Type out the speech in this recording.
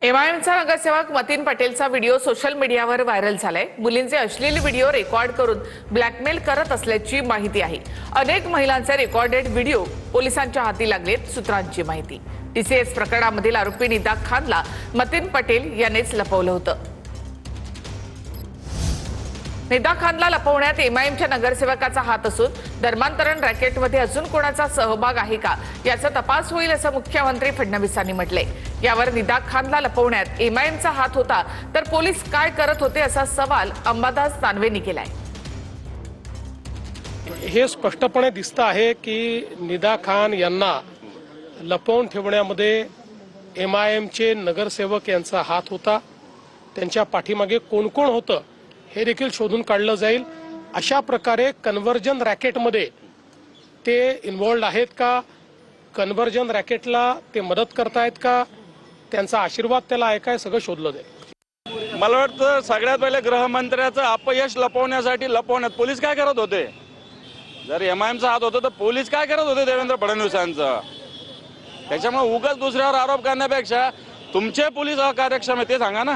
एमआयएमचा नगरसेवक Mateen पटेलचा video social मीडियावर viral झालाय। मुलींचे अश्लील व्हिडिओ रेकॉर्ड करून ब्लॅकमेल करत असल्याची माहिती आहे। अनेक महिलांचे रेकॉर्डेड व्हिडिओ पोलिसांच्या हाती लागलेत, सूत्रांची माहिती। टीसीएस प्रकरणामधील आरोपी निदा खानला मतीन पटेल यानेच लपवलं होतं। निदा खानला लपवण्यात एमआयएमच्या नगरसेवकाचा हात असून धर्मांतरण रॅकेटमध्ये अजून कोणाचा सहभाग आहे का याचा तपास होईल असं मुख्यमंत्री फडणवीसांनी म्हटलंय। यावर निदा खानला लपवण्यात एमआयएमचा हात होता तर पोलीस काय करत होते असा सवाल अंबादास दानवेंनी केलाय। हे स्पष्टपणे दिसतं आहे की निदा खान यांना लपवून ठेवण्यामध्ये एमआयएमचे नगरसेवक यांचा हात होता। त्यांच्या पाठीमागे कोण कोण होतं हे देखील शोधून काढलं जाईल। अशा प्रकारे कन्व्हर्जन रॅकेटमध्ये ते इन्व्हॉल्ड आहेत का, कन्व्हर्जन रॅकेटला ते मदत करतायत का, त्यांचा आशीर्वाद त्याला आहे काय, सगळं शोधलं जाईल। मला वाटतं सगळ्यात पहिले गृहमंत्र्याचं अपयश लपवण्यात पोलीस काय करत होते? जर एमआयएमचा हात होता तर पोलीस काय करत होते देवेंद्र फडणवीसांचं? त्याच्यामुळे उगाच दुसऱ्यावर आरोप करण्यापेक्षा तुमचे पोलीस अकार्यक्षम आहे ते सांगा ना।